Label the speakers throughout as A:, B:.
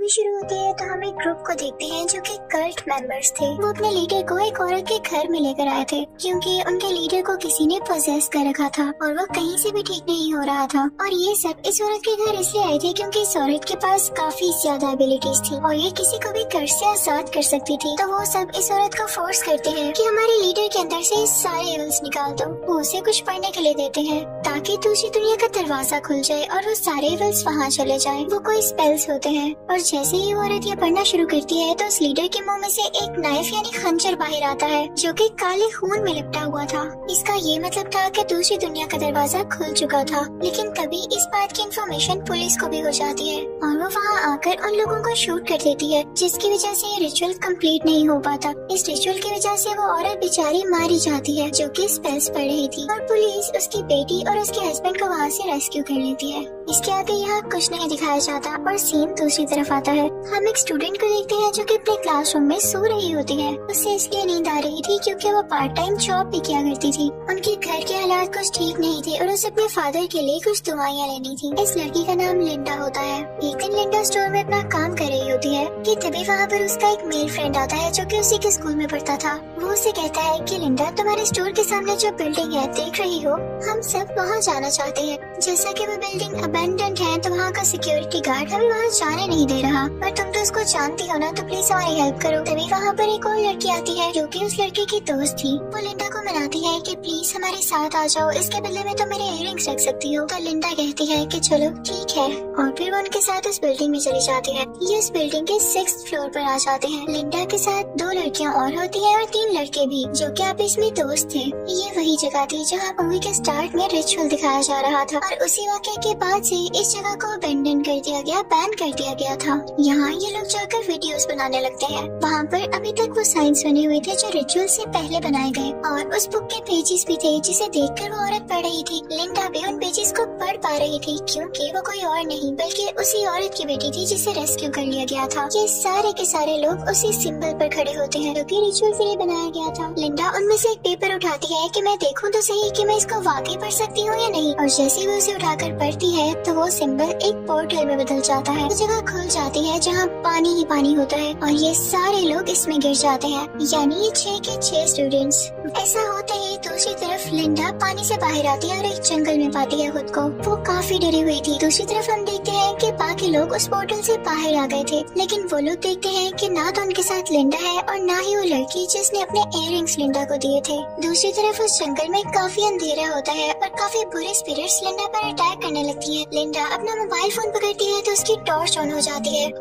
A: Movie शुरू होती है तो हम एक ग्रुप को देखते हैं जो कि कल्ट मेंबर्स थे। वो अपने लीडर को एक औरत के घर में लेकर आए थे क्योंकि उनके लीडर को किसी ने पोजेस कर रखा था और वो कहीं से भी ठीक नहीं हो रहा था। और ये सब इस औरत के घर इसलिए आए थे क्योंकि इस औरत के पास काफी ज्यादा एबिलिटीज थी और ये किसी को भी घर से आजाद कर सकती थी। तो वो सब इस औरत को फोर्स करते हैं कि हमारे लीडर के अंदर से सारे एविल्स निकाल दो। वो उसे कुछ पढ़ने के लिए देते हैं ताकि दूसरी दुनिया का दरवाजा खुल जाए और वो सारे एविल्स वहाँ चले जाए। वो कोई स्पेल्स होते हैं और जैसे ही वो औरत ये पढ़ना शुरू करती है तो उस लीडर के मुंह में से एक नाइफ यानी खंजर बाहर आता है जो कि काले खून में लिपटा हुआ था। इसका ये मतलब था कि दूसरी दुनिया का दरवाजा खुल चुका था। लेकिन तभी इस बात की इन्फॉर्मेशन पुलिस को भी हो जाती है और वो वहाँ आकर उन लोगों को शूट कर देती है, जिसकी वजह से ये रिचुअल कंप्लीट नहीं हो पाता। इस रिचुअल की वजह से वो औरत बेचारी मारी जाती है जो कि स्पेल्स पढ़ रही थी और पुलिस उसकी बेटी और उसके हस्बैंड को वहाँ से रेस्क्यू कर लेती है। इसके आगे यहाँ कुछ नहीं दिखाया जाता और सीन दूसरी तरफ आता है। हम एक स्टूडेंट को देखते हैं जो कि अपने क्लासरूम में सो रही होती है। उसे इसलिए नींद आ रही थी क्योंकि वो पार्ट टाइम जॉब भी किया करती थी। उनके घर के हालात कुछ ठीक नहीं थे और उसे अपने फादर के लिए कुछ दवाइयाँ लेनी थी। इस लड़की का नाम लिंडा होता है। एक दिन लिंडा स्टोर में अपना काम कर रही होती है कि तभी वहाँ पर उसका एक मेल फ्रेंड आता है जो कि उसी के स्कूल में पढ़ता था। वो उसे कहता है कि लिंडा, तुम्हारे स्टोर के सामने जो बिल्डिंग है देख रही हो, हम सब वहाँ जाना चाहते हैं। जैसा कि वो बिल्डिंग अबैंडन्ड है तो वहाँ का सिक्योरिटी गार्ड हमें वहाँ जाने नहीं दे रहा, पर तुम तो उसको जानती हो ना, तो प्लीज हमारी हेल्प करो। तभी वहाँ पर एक और लड़की आती है जो कि उस लड़के की दोस्त थी। वो लिंडा को मनाती है कि प्लीज हमारे साथ आ जाओ, इसके बदले में तुम मेरे इयररिंग्स रख सकती हो। तो लिंडा कहती है कि चलो ठीक है और फिर वो उनके साथ उस बिल्डिंग में चली जाती है। ये उस बिल्डिंग के 6th फ्लोर पर आ जाते हैं। लिंडा के साथ 2 लड़कियाँ और होती है और 3 लड़के भी जो कि आपस में दोस्त थे। ये वही जगह थी जहाँ मूवी के स्टार्ट में रिचुअल दिखाया जा रहा था और उसी वाक़ये के बाद से इस जगह को अबैंडन कर दिया गया, बैन कर दिया गया था। यहाँ ये लोग जाकर वीडियोस बनाने लगते हैं। वहाँ पर अभी तक वो साइंस बने हुए थे जो रिचुअल से पहले बनाए गए और उस बुक के पेजेस भी थे जिसे देखकर वो औरत पढ़ रही थी। लिंडा भी उन पेजेस को पढ़ पा रही थी क्योंकि वो कोई और नहीं बल्कि उसी औरत की बेटी थी जिसे रेस्क्यू कर लिया गया था। ये सारे के सारे लोग उसी सिंबल पर खड़े होते हैं जो कि रिचुअल के लिए बनाया गया था। लिंडा उनमें से एक पेपर उठाती है कि मैं देखूं तो सही कि मैं इसको वाकई पढ़ सकती हूँ या नहीं, और जैसे ही वो उसे उठाकर पढ़ती है तो वो सिंबल एक पोर्टल में बदल जाता है। वो जगह खुल जाती है जहाँ पानी ही पानी होता है और ये सारे लोग इसमें गिर जाते हैं, यानी ये 6 के 6 स्टूडेंट्स। ऐसा होते ही दूसरी तरफ लिंडा पानी से बाहर आती है और एक जंगल में पाती है खुद को। वो काफी डरी हुई थी। दूसरी तरफ हम देखते हैं कि बाकी लोग उस पोर्टल से बाहर आ गए थे, लेकिन वो लोग देखते हैं कि ना तो उनके साथ लिंडा है और ना ही वो लड़की जिसने अपने इयररिंग्स लिंडा को दिए थे। दूसरी तरफ उस जंगल में काफी अंधेरा होता है और काफी बुरे स्पिरिट्स लिंडा पर अटैक करने लगती है। लिंडा अपना मोबाइल फोन पकड़ती है तो उसकी टॉर्च ऑन हो जाती है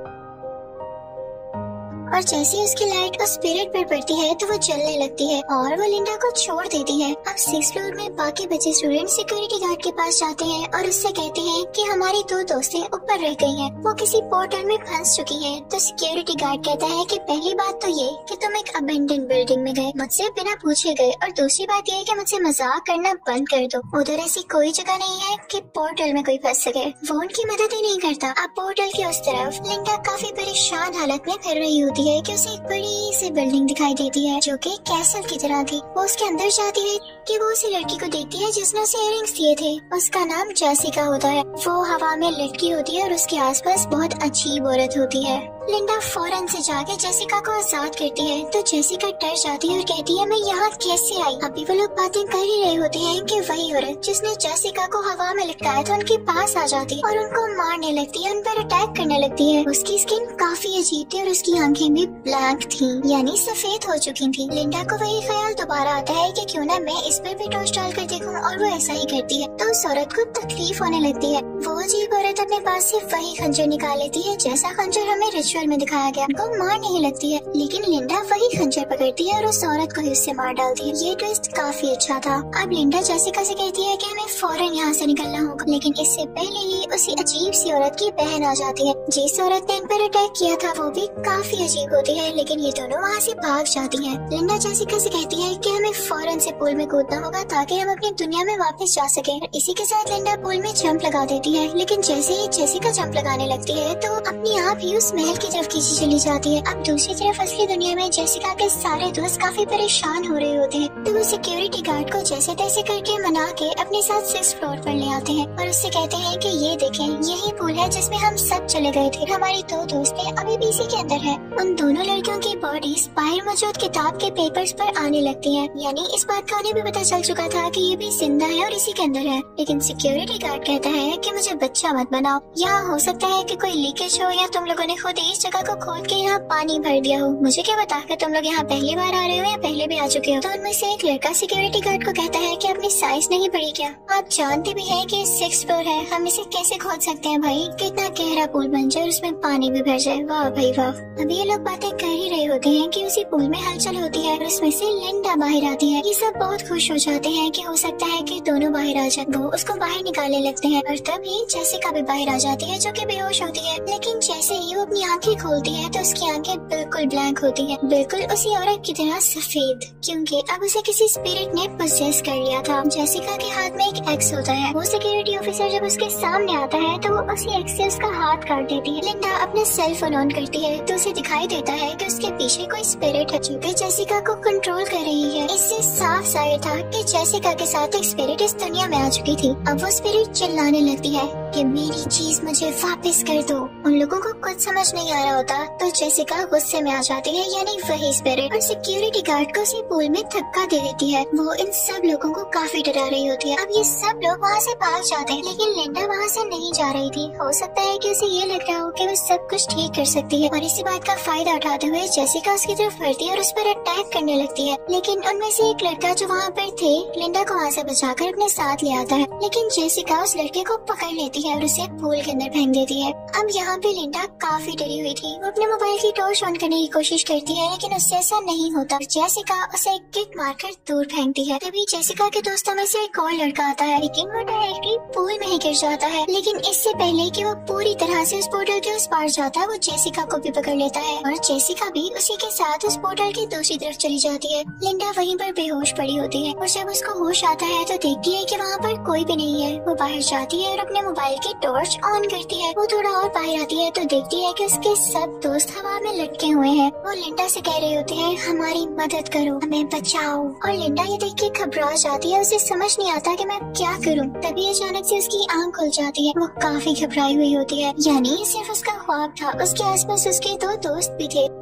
A: और जैसे ही उसकी लाइट उस स्पिरिट पर पड़ती है तो वो जलने लगती है और वो लिंडा को छोड़ देती है। अब 6th फ्लोर में बाकी बचे स्टूडेंट सिक्योरिटी गार्ड के पास जाते हैं और उससे कहते हैं कि हमारी 2 दोस्तें ऊपर रह गई हैं, वो किसी पोर्टल में फंस चुकी हैं। तो सिक्योरिटी गार्ड कहता है कि पहली बात तो ये कि तुम एक अबैंडन बिल्डिंग में गए, मुझसे बिना पूछे गए, और दूसरी बात ये कि मुझसे मजाक करना बंद कर दो। उधर ऐसी कोई जगह नहीं है कि पोर्टल में कोई फंस सके। वो उनकी मदद ही नहीं करता। अब पोर्टल के उस तरफ लिंडा काफी परेशान हालत में फिर रही होती है कि उसे एक बड़ी सी बिल्डिंग दिखाई देती है जो कि कैसल की तरह थी। वो उसके अंदर जाती है कि वो उसी लड़की को देखती है जिसने उसे इयररिंग्स दिए थे। उसका नाम जेसिका होता है। वो हवा में लटकी होती है और उसके आसपास बहुत अजीब औरत होती है। लिंडा फौरन से जाके जेसिका को आजाद करती है तो जेसिका डर जाती है और कहती है मैं यहाँ कैसे आई। अभी वो लोग बातें कर ही रहे होते हैं कि वही औरत जिसने जेसिका को हवा में लटकाया था उनके पास आ जाती है और उनको मारने लगती है, उन पर अटैक करने लगती है। उसकी स्किन काफी अजीब थी और उसकी आंखें भी ब्लैक थी, यानी सफेद हो चुकी थी। लिंडा को वही ख्याल दोबारा आता है कि क्यों ना मैं इस पर भी टॉर्च डाल कर देखूं, और वो ऐसा ही करती है। तो उस औरत को तकलीफ होने लगती है। वो अजीब औरत अपने पास से वही खंजर निकाल लेती है जैसा खंजर हमें रिचुअल में दिखाया गया। उनको मार नहीं लगती है, लेकिन लिंडा वही खंजर पकड़ती है और उस औरत को उससे मार डालती है। ये ट्विस्ट काफी अच्छा था। अब लिंडा जेसिका से कहती है कि हमें फौरन यहाँ से निकलना होगा, लेकिन इससे पहले ही उसी अजीब सी औरत की बहन आ जाती है। जिस औरत ने इन पर अटैक किया था वो भी काफी अजीब होती है, लेकिन ये दोनों वहाँ से भाग जाती हैं। लिंडा जेसिका से कहती है कि हमें फौरन से पूल में कूदना खोदना होगा ताकि हम अपनी दुनिया में वापस जा सके। इसी के साथ लिंडा पूल में जंप लगा देती है, लेकिन जैसे ही जेसिका जंप लगाने लगती है तो अपने आप ही उस महल की तरफ खींची चली जाती है। अब दूसरी तरफ असली दुनिया में जेसिका के सारे दोस्त काफी परेशान हो रहे होते हैं, तो वो सिक्योरिटी गार्ड को जैसे तैसे करके मना के अपने साथ 6th फ्लोर पर ले आते हैं और उससे कहते हैं कि ये देखें, यही पूल है जिसमें हम सब चले गए थे। हमारी 2 दोस्तें अभी भी इसी के अंदर है। उन दोनों लड़कियों की बॉडीज बाहर मौजूद किताब के पेपर्स पर आने लगती है, यानी इस बात का उन्हें भी पता चल चुका था कि ये भी जिंदा है और इसी के अंदर है। लेकिन सिक्योरिटी गार्ड कहता है कि मुझे बच्चा मत बनाओ, यहाँ हो सकता है कि कोई लीकेज हो या तुम लोगों ने खुद इस जगह को खोद के यहाँ पानी भर दिया हो। मुझे क्या पता कि तुम लोग यहाँ पहली बार आ रहे हो या पहले भी आ चुके हो। तो उनमें से एक लड़का सिक्योरिटी गार्ड को कहता है कि अपनी साइंस नहीं पढ़ी क्या? आप जानते भी हैं कि 6th फ्लोर है, हम इसे कैसे खोद सकते हैं भाई? कितना गहरा पूल बन जाए और उसमें पानी भी भर जाए। वाह भाई वाह। अभी ये लोग बातें कर ही रहे होते हैं कि उसी पूल में हलचल होती है और उसमें से लिंडा बाहर आती है। ये सब बहुत खुश हो जाते हैं कि हो सकता है कि दोनों बाहर आ जाए। वो उसको बाहर निकालने लगते हैं और तभी जेसिका भी बाहर आ जाती है जो कि बेहोश होती है। लेकिन जैसे ही वो अपनी आंखें खोलती है तो उसकी आंखें बिल्कुल ब्लैंक होती है, बिल्कुल उसी औरत की तरह सफेद, क्योंकि अब उसे किसी स्पिरिट ने पोसेस कर लिया था। जेसिका के हाथ में एक एक्स होता है। वो सिक्योरिटी ऑफिसर जब उसके सामने आता है तो वो उसी एक्स से उसका हाथ काट देती है। लिंडा अपना सेल फोन ऑन करती है तो उसे दिखाई देता है कि उसके पीछे कोई स्पिरिट है जो कि जेसिका को कंट्रोल कर रही है। इससे साफ जाहिर था कि जेसिका के साथ एक स्पिरिट इस दुनिया में आ चुकी थी। अब वो स्पिरिट चिल्लाने लगती है कि मेरी चीज मुझे वापस कर दो। उन लोगों को कुछ समझ नहीं आ रहा होता तो जेसिका गुस्से में आ जाती है, यानी वही स्पिरिट, और सिक्योरिटी गार्ड को उसी पूल में धक्का दे देती है। वो इन सब लोगों को काफी डरा रही होती है। अब ये सब लोग वहाँ से भाग जाते हैं, लेकिन लिंडा वहाँ से नहीं जा रही थी। हो सकता है कि उसे ये लग रहा हो कि वो सब कुछ ठीक कर सकती है और इसी बात का फायदा उठाते हुए जेसिका उसकी तरफ बढ़ती है और उस पर अटैक करने लगती है। लेकिन उनमें से एक लड़का जो वहाँ पर थे लिंडा को वहाँ से बचाकर अपने साथ ले आता है, लेकिन जेसिका उस लड़के को पकड़ लेती है और उसे पूल के अंदर फेंक देती है। अब यहाँ पे लिंडा काफी डरी हुई थी। वो अपने मोबाइल की टॉर्च ऑन करने की कोशिश करती है, लेकिन उससे ऐसा नहीं होता। जेसिका उसे किक मारकर दूर फेंकती है। तभी जेसिका के दोस्तों में से एक और लड़का आता है, लेकिन वो डायरेक्टली पूल में ही गिर जाता है। लेकिन इससे पहले कि वो पूरी तरह से उस पोर्टल के उस पार जाता है, वो जेसिका को भी पकड़ लेता है और जेसिका भी उसी के साथ उस पोर्टल की दूसरी तरफ चली जाती है। लिंडा वहीं पर बेहोश पड़ी होती है और जब उसको होश आता है तो देखती है कि वहाँ पर कोई भी नहीं है। वो बाहर जाती है और अपने मोबाइल की टॉर्च ऑन करती है। वो थोड़ा और बाहर आती है तो देखती है कि उसके सब दोस्त हवा में लटके हुए हैं। वो लिंडा से कह रहे होते हैं, हमारी मदद करो, हमें बचाओ। और लिंडा ये देख के घबरा जाती है, उसे समझ नहीं आता कि मैं क्या करूं। तभी अचानक से उसकी आंख खुल जाती है। वो काफी घबराई हुई होती है, यानी सिर्फ उसका ख्वाब था। उसके आसपास उसके 2 दोस्त भी थे।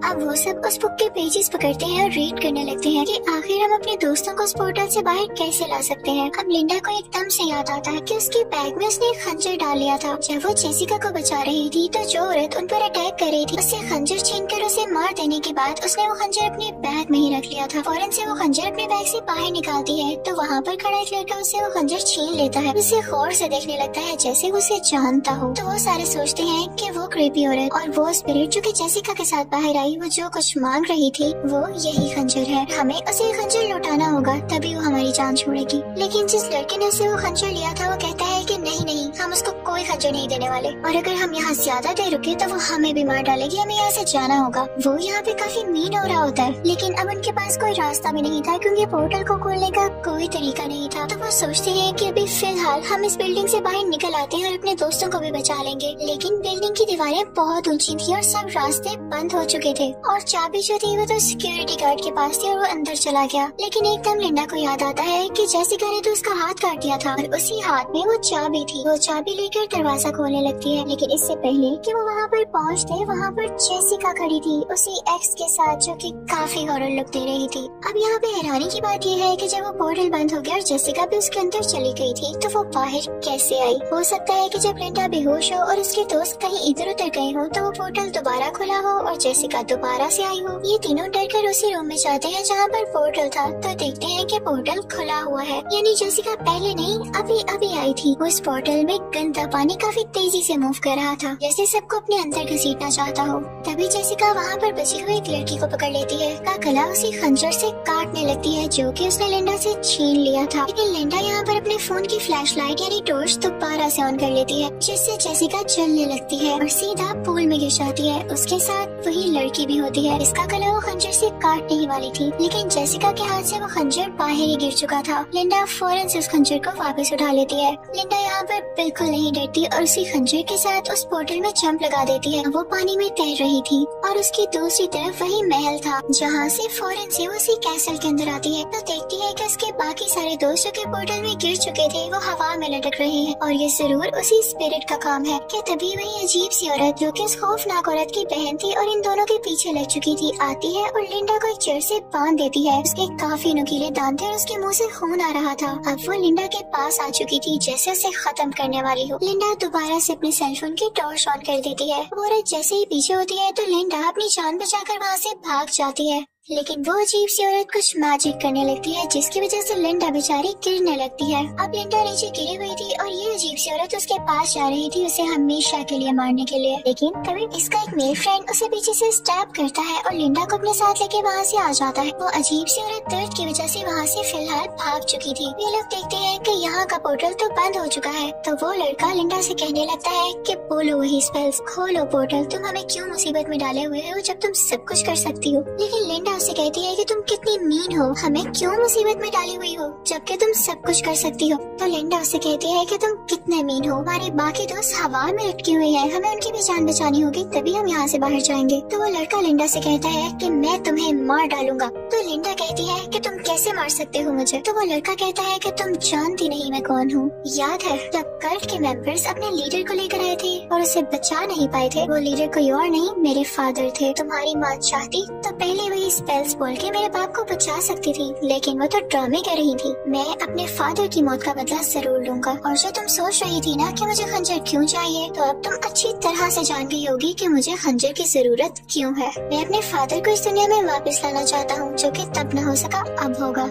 A: अब वो सब उस बुक के पेजेस पकड़ते हैं और रीड करने लगते हैं कि आखिर हम अपने दोस्तों को इस पोर्टल से बाहर कैसे ला सकते हैं। अब लिंडा को एकदम से याद आता है कि उसके बैग में उसने एक खंजर डाल लिया था। जब वो जेसिका को बचा रही थी तो जो औरत उन पर अटैक कर रही थी उससे खंजर छीनकर उसे मार देने के बाद उसने वो खंजर अपने बैग में ही रख लिया था। फौरन से वो खंजर अपने बैग से बाहर निकालती है तो वहाँ पर खड़ा एक लड़का उससे वो खंजर छीन लेता है। उसे गौर से देखने लगता है जैसे वो उसे जानता हो। तो वो सारे सोचते हैं कि वो क्रीपी औरत और वो स्पिरिट जो कि जेसिका के साथ बाहर आई, वो जो कुछ मांग रही थी वो यही खंजर है। हमें उसे खंजर लौटाना होगा तभी वो हमारी जान छोड़ेगी। लेकिन जिस लड़के ने उसे वो खंजर लिया था वो कहता है कि नहीं नहीं, हम उसको कोई खंजर नहीं देने वाले, और अगर हम यहाँ ज्यादा देर रुके तो वो हमें भी मार डालेगी, हमें यहाँ से जाना होगा। वो यहाँ पे काफी मीन हो रहा होता है, लेकिन अब उनके पास कोई रास्ता भी नहीं था क्योंकि पोर्टल को खोलने का कोई तरीका नहीं था। तो वो सोचते हैं कि अभी फिलहाल हम इस बिल्डिंग से बाहर निकल आते हैं और अपने दोस्तों को भी बचा लेंगे। लेकिन बिल्डिंग की दीवारें बहुत ऊंची थी और सब रास्ते बंद हो चुके थे और चाबी जो थी वो तो सिक्योरिटी गार्ड के पास थी और वो अंदर चला गया। लेकिन एकदम लिंडा को याद आता है कि जेसिका ने तो उसका हाथ काट दिया था और उसी हाथ में वो चाबी थी। वो चाबी लेकर दरवाजा खोलने लगती है, लेकिन इससे पहले कि वो वहाँ पर पहुँचते वहाँ पर जेसिका खड़ी थी उसी एक्स के साथ जो कि काफी हॉरर लुक दे रही थी। अब यहाँ पे हैरानी की बात ये है कि जब वो पोर्टल बंद हो गया और जेसिका भी उसके अंदर चली गई थी तो वो बाहर कैसे आई? हो सकता है कि जब लिंडा बेहोश हो और उसके दोस्त कहीं इधर उधर गए हो तो वो पोर्टल दोबारा खुला हो और जेसिका दोबारा से आई हो। ये तीनों डरकर उसी रूम में जाते हैं जहाँ पर पोर्टल था तो देखते हैं कि पोर्टल खुला हुआ है, यानी जेसिका पहले नहीं अभी अभी आई थी। उस पोर्टल में गंदा पानी काफी तेजी से मूव कर रहा था जैसे सबको अपने अंदर घसीटना चाहता हो। तभी जेसिका वहाँ पर बची हुई एक लड़की को पकड़ लेती है। का गला उसी खंजर से काटने लगती है जो कि उसने लिंडा से छीन लिया था। लेकिन लिंडा यहाँ पर अपने फोन की फ्लैशलाइट यानी टॉर्च दोबारा से ऑन कर लेती है जिससे जेसिका जलने लगती है और सीधा पूल में गिर जाती है। उसके साथ वही लड़की भी रही होती है। इसका गला वो खंजर से काटने ही वाली थी, लेकिन जेसिका के हाथ से वो खंजर बाहर ही गिर चुका था। लिंडा फौरन से उस खंजर को वापस उठा लेती है। लिंडा यहाँ पर बिल्कुल नहीं डरती और उसी खंजर के साथ उस पोर्टल में जंप लगा देती है। वो पानी में तैर रही थी और उसकी दूसरी तरफ वही महल था, जहाँ से फौरन से वो उसी कैसल के अंदर आती है तो देखती है कि उसके बाकी सारे दोस्तों के पोर्टल में गिर चुके थे, वो हवा में लटक रहे हैं और ये जरूर उसी स्पिरिट का काम है। कि तभी वही अजीब सी औरत, जो कि उस खौफनाक औरत की बहन थी और इन दोनों के पीछे लग चुकी थी, आती है और लिंडा को एक जड़ से बांध देती है। उसके काफी नुकीले दांत थे और उसके मुंह से खून आ रहा था। अब वो लिंडा के पास आ चुकी थी, जैसे उसे खत्म करने वाली हो। लिंडा दोबारा से अपने सेलफोन की टॉर्च ऑन कर देती है। वो औरत जैसे ही पीछे होती है तो लिंडा अपनी जान बचाकर वहाँ से भाग जाती है, लेकिन वो अजीब सी औरत कुछ मैजिक करने लगती है, जिसकी वजह से लिंडा बेचारी गिरने लगती है। अब लिंडा नीचे गिरी हुई थी और ये अजीब सी औरत उसके पास जा रही थी उसे हमेशा के लिए मारने के लिए, लेकिन तभी इसका एक मेल फ्रेंड उसे पीछे से स्टैब करता है और लिंडा को अपने साथ लेके वहाँ से आ जाता है। वो अजीब सी औरत दर्द की वजह से वहाँ से फिलहाल भाग चुकी थी। ये लोग देखते हैं कि यहाँ का पोर्टल तो बंद हो चुका है, तो वो लड़का लिंडा से कहने लगता है कि बोलो वही स्पेल्स, खोलो पोर्टल, तुम हमें क्यों मुसीबत में डाले हुए हो जब तुम सब कुछ कर सकती हो। लेकिन लिंडा उसे कहती है कि तुम कितनी मीन हो, हमें क्यों मुसीबत में डाली हुई हो जबकि तुम सब कुछ कर सकती हो। तो लिंडा उसे कहती है कि तुम कितने मीन हो, हमारे बाकी दोस्त हवा में लटकी हुई है, हमें उनकी भी जान बचानी होगी तभी हम यहाँ से बाहर जाएंगे। तो वो लड़का लिंडा से कहता है कि मैं तुम्हें मार डालूंगा। तो लिंडा कहती है कि तुम कैसे मार सकते हो मुझे। तो वो लड़का कहता है कि तुम जानती नहीं मैं कौन हूँ। याद है जब कल्ट के मेंबर्स अपने लीडर को लेकर आए थे और उसे बचा नहीं पाए थे, वो लीडर कोई और नहीं मेरे फादर थे। तुम्हारी माँ चाहती तो पहले वही स्पेल्स बोल के मेरे बाप को बचा सकती थी, लेकिन वो तो ड्रामे कर रही थी। मैं अपने फादर की मौत का बदला जरूर लूंगा। और जो तुम सोच रही थी ना कि मुझे खंजर क्यों चाहिए, तो अब तुम अच्छी तरह से जान गई होगी कि मुझे खंजर की जरूरत क्यों है। मैं अपने फादर को इस दुनिया में वापस लाना चाहता हूँ, जो कि तब न हो सका अब होगा।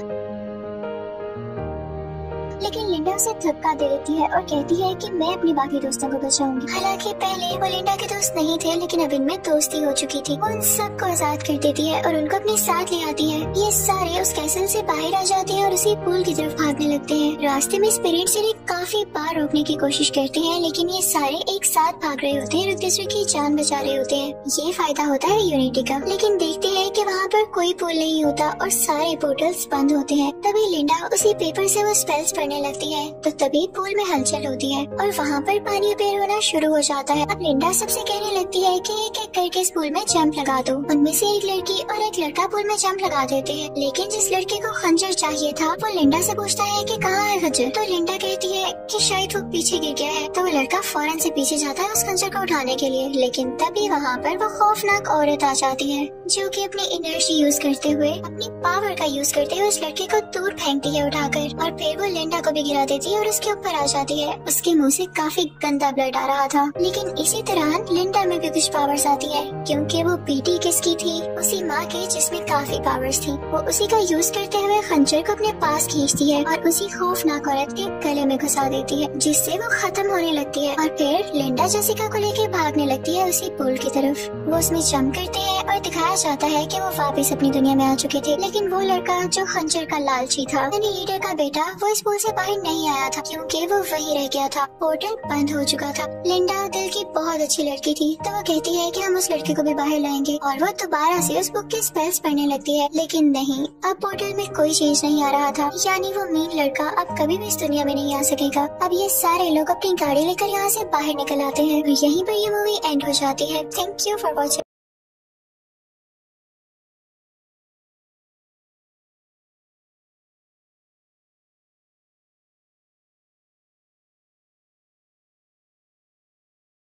A: लेकिन लिंडा उसे धक्का दे देती है और कहती है कि मैं अपने बाकी दोस्तों को बचाऊंगी। हालांकि पहले वो लिंडा के दोस्त नहीं थे, लेकिन अब इनमें दोस्ती हो चुकी थी। वो उन सबको आजाद कर देती है और उनको अपने साथ ले आती है। ये सारे उस कैसल से बाहर आ जाते हैं और उसी पूल की तरफ भागने लगते हैं। रास्ते में स्पिरिट्स इन्हें काफी बार रोकने की कोशिश करते हैं, लेकिन ये सारे एक साथ भाग रहे होते हैं, एक दूसरे की जान बचा रहे होते हैं। ये फायदा होता है यूनिटी का। लेकिन देखते हैं कि वहाँ पर कोई पुल नहीं होता और सारे पोर्टल्स बंद होते हैं। तभी लिंडा उसी पेपर से वो स्पेल्स पढ़ने लगती है, तो तभी पूल में हलचल होती है और वहाँ पर पानी पैर होना शुरू हो जाता है। अब लिंडा सबसे कहने लगती है कि एक एक करके इस पूल में जंप लगा दो। उनमें से एक लड़की और एक लड़का पूल में जंप लगा देते हैं, लेकिन जिस लड़के को खंजर चाहिए था वो लिंडा से पूछता है कि कहाँ है खंजर। तो लिंडा कहती है कि शायद वो पीछे गिर गया है। तो वो लड़का फौरन से पीछे जाता है उस खंजर को उठाने के लिए, लेकिन तभी वहाँ पर वो खौफनाक औरत आ जाती है, जो कि अपनी एनर्जी यूज करते हुए, अपनी पावर का यूज करते हुए उस लड़के को दूर फेंकती है उठाकर, और फिर वो लिंडा को भी गिरा देती है और उसके ऊपर आ जाती है। उसके मुंह से काफी गंदा ब्लड आ रहा था। लेकिन इसी तरह लिंडा में भी कुछ पावर्स आती है, क्योंकि वो बेटी किसकी थी, उसी माँ की जिसमें काफी पावर्स थी। वो उसी का यूज करते हुए खंजर को अपने पास खींचती है और उसी खौफनाक औरत के गले में घुसा देती है, जिससे वो खत्म होने लगती है। और फिर लिंडा जेसिका को लेके भागने लगती है उसी पुल की तरफ। वो उसमें जंप करते हैं और दिखाया जाता है कि वो वापस अपनी दुनिया में आ चुके थे। लेकिन वो लड़का जो खंजर का लालची था, यानी लीडर का बेटा, वो इस पुल से बाहर नहीं आया था, क्योंकि वो वही रह गया था। पोर्टल बंद हो चुका था। लिंडा दिल की बहुत अच्छी लड़की थी, तो वो कहती है कि हम उस लड़के को भी बाहर लाएंगे, और वो दोबारा से उस बुक के स्पेल्स पढ़ने लगती है। लेकिन नहीं, अब पोर्टल में कोई चेंज नहीं आ रहा था, यानी वो मीन लड़का अब कभी भी इस दुनिया में नहीं आ सकेगा। अब ये सारे लोग अपनी गाड़ी लेकर यहाँ से बाहर निकल आते हैं। यहीं पर ये मूवी एंड हो जाती है। Thank you for watching.